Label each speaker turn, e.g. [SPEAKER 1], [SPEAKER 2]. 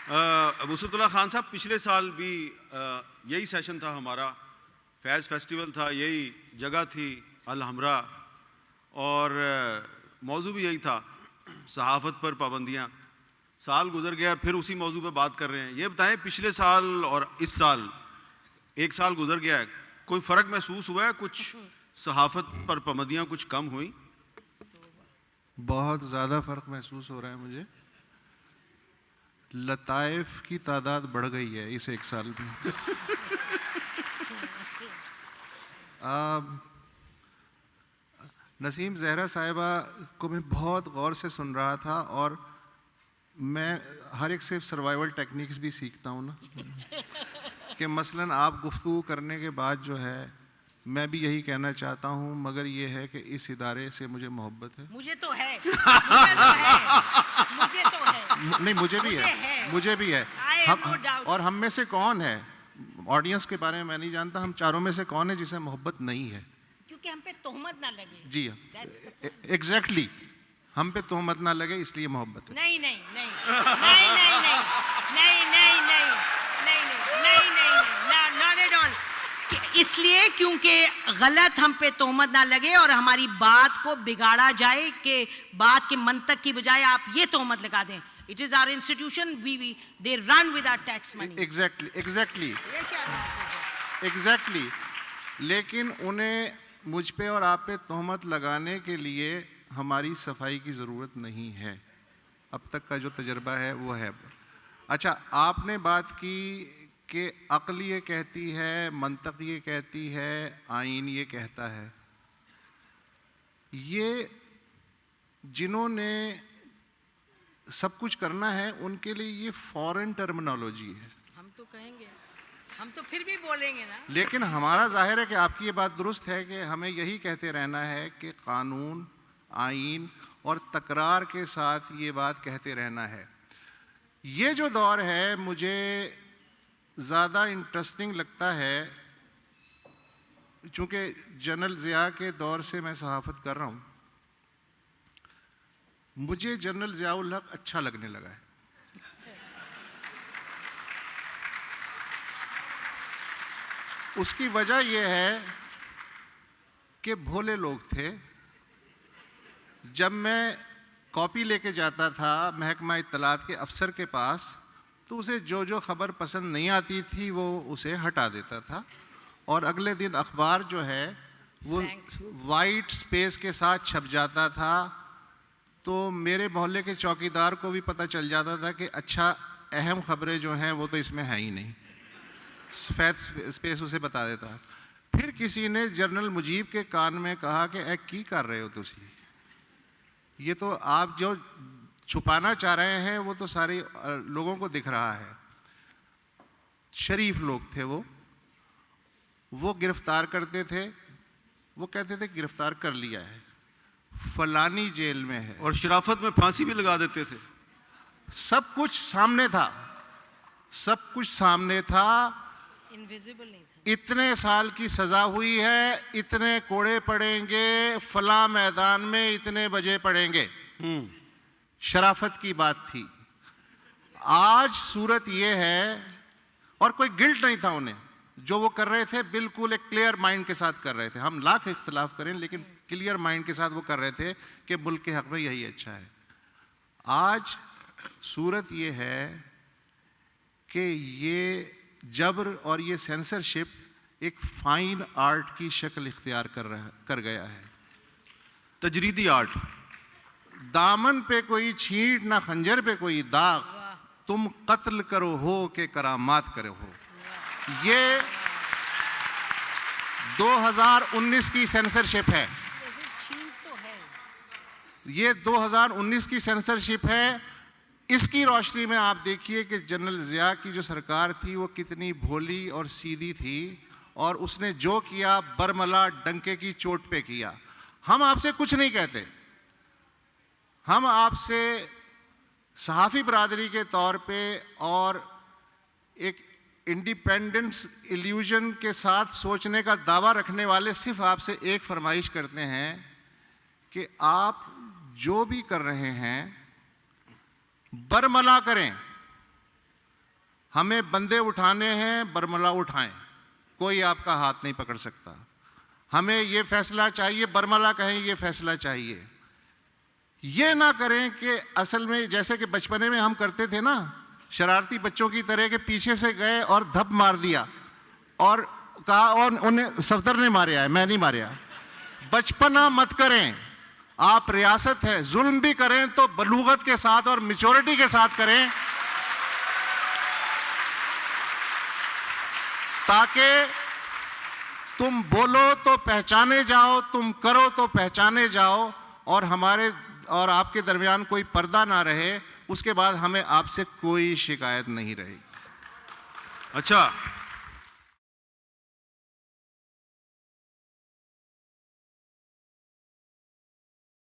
[SPEAKER 1] वसीतुल्लाह खान साहब, पिछले साल भी यही सेशन था हमारा, फैज़ फेस्टिवल था, यही जगह थी अल-हमरा, और मौजू भी यही था, सहाफ़त पर पाबंदियाँ। साल गुजर गया, फिर उसी मौजू पे बात कर रहे हैं। ये बताएं, पिछले साल और इस साल, एक साल गुजर गया है, कोई फ़र्क महसूस हुआ है? कुछ सहाफ़त पर पाबंदियाँ कुछ कम हुई?
[SPEAKER 2] बहुत ज़्यादा फ़र्क महसूस हो रहा है मुझे। लताइफ़ की तादाद बढ़ गई है इस एक साल में। नसीम ज़हरा साहिबा को मैं बहुत गौर से सुन रहा था, और मैं हर एक से सर्वाइवल टेक्निक्स भी सीखता हूँ ना, कि मसलन आप गुफ्तगू करने के बाद जो है, मैं भी यही कहना चाहता हूँ, मगर ये है कि इस इदारे से मुझे मोहब्बत है।
[SPEAKER 3] मुझे तो है, मुझे तो है।
[SPEAKER 2] नहीं, मुझे भी है, मुझे भी है। और हम में से कौन है, ऑडियंस के बारे में मैं नहीं जानता, हम चारों में से कौन है जिसे मोहब्बत नहीं है?
[SPEAKER 3] क्योंकि हम पे तोहमत ना लगे।
[SPEAKER 2] जी एग्जैक्टली, हम पे तोहमत ना लगे, इसलिए मोहब्बत है।
[SPEAKER 3] नहीं नहीं नहीं नहीं नहीं नहीं नहीं नहीं नहीं नहीं नहीं, नॉट एट ऑल। इसलिए क्योंकि गलत हम पे तोहमत ना लगे और हमारी बात को बिगाड़ा जाए, कि बात के मंतक की बजाय आप ये तोहमत लगा दें। It is our institution, they run with our tax money.
[SPEAKER 2] Exactly.
[SPEAKER 3] ये क्या बात है?
[SPEAKER 2] Exactly. लेकिन उन्हें मुझ पे और आप पे तोहमत लगाने के लिए हमारी सफाई की ज़रूरत नहीं है। अब तक का जो तजर्बा है वो है। अच्छा, आपने बात की कि अक्ल ये कहती है, मंतक ये कहती है, आइन ये कहता है। ये जिन्होंने सब कुछ करना है उनके लिए ये फॉरेन टर्मिनोलॉजी है।
[SPEAKER 3] हम तो कहेंगे, हम तो फिर भी बोलेंगे ना।
[SPEAKER 2] लेकिन हमारा जाहिर है कि आपकी ये बात दुरुस्त है कि हमें यही कहते रहना है कि कानून, आइन और तकरार के साथ ये बात कहते रहना है। ये जो दौर है मुझे ज़्यादा इंटरेस्टिंग लगता है, चूँकि जनरल ज़िया के दौर से मैं सहाफ़त कर रहा हूँ। मुझे जनरल ज़ियाउल हक अच्छा लगने लगा है। उसकी वजह यह है कि भोले लोग थे। जब मैं कॉपी लेके जाता था महकमा इत्तलात के अफसर के पास, तो उसे जो जो ख़बर पसंद नहीं आती थी वो उसे हटा देता था, और अगले दिन अखबार जो है वो वाइट स्पेस के साथ छप जाता था। तो मेरे मोहल्ले के चौकीदार को भी पता चल जाता था कि अच्छा, अहम ख़बरें जो हैं वो तो इसमें है ही नहीं, सफ़ेद स्पेस उसे बता देता। फिर किसी ने जनरल मुजीब के कान में कहा कि ए की कर रहे हो तुसी, ये तो आप जो छुपाना चाह रहे हैं वो तो सारे लोगों को दिख रहा है। शरीफ लोग थे वो गिरफ्तार करते थे, वो कहते थे गिरफ्तार कर लिया है, फलानी जेल में है,
[SPEAKER 1] और शराफत में फांसी भी लगा देते थे।
[SPEAKER 2] सब कुछ सामने था, सब कुछ सामने था।
[SPEAKER 3] इनविजिबल नहीं था।
[SPEAKER 2] इतने साल की सजा हुई है, इतने कोड़े पड़ेंगे, फला मैदान में इतने बजे पड़ेंगे। शराफत की बात थी। आज सूरत ये है, और कोई गिल्ट नहीं था उन्हें, जो वो कर रहे थे बिल्कुल एक क्लियर माइंड के साथ कर रहे थे। हम लाख इख्तिलाफ करें लेकिन क्लियर माइंड के साथ वो कर रहे थे कि मुल्क के हक में यही अच्छा है। आज सूरत ये है कि ये जबर और ये सेंसरशिप एक फाइन आर्ट की शक्ल इख्तियार कर गया है।
[SPEAKER 1] तजरीदी आर्ट।
[SPEAKER 2] दामन पे कोई छींट ना खंजर पे कोई दाग, तुम कत्ल करो हो के करामात करो हो। ये 2019 की सेंसरशिप है। ये 2019 की सेंसरशिप है। इसकी रोशनी में आप देखिए कि जनरल ज़िया की जो सरकार थी वो कितनी भोली और सीधी थी, और उसने जो किया बरमला डंके की चोट पे किया। हम आपसे कुछ नहीं कहते, हम आपसे सहाफ़ी बरादरी के तौर पे और एक इंडिपेंडेंस इल्यूजन के साथ सोचने का दावा रखने वाले सिर्फ आपसे एक फरमाइश करते हैं कि आप जो भी कर रहे हैं बरमला करें, हमें बंदे उठाने हैं, बरमला उठाएं, कोई आपका हाथ नहीं पकड़ सकता। हमें ये फैसला चाहिए, बरमला कहें ये फैसला चाहिए। ये ना करें कि असल में जैसे कि बचपने में हम करते थे ना, शरारती बच्चों की तरह के पीछे से गए और धप मार दिया और कहा और उन्हें सफदर ने मारा है, मैं नहीं मारा। बचपना मत करें। आप रियासत है, जुल्म भी करें तो बलूगत के साथ और मैच्योरिटी के साथ करें, ताकि तुम बोलो तो पहचाने जाओ, तुम करो तो पहचाने जाओ, और हमारे और आपके दरमियान कोई पर्दा ना रहे। उसके बाद हमें आपसे कोई शिकायत नहीं रहेगी।
[SPEAKER 1] अच्छा,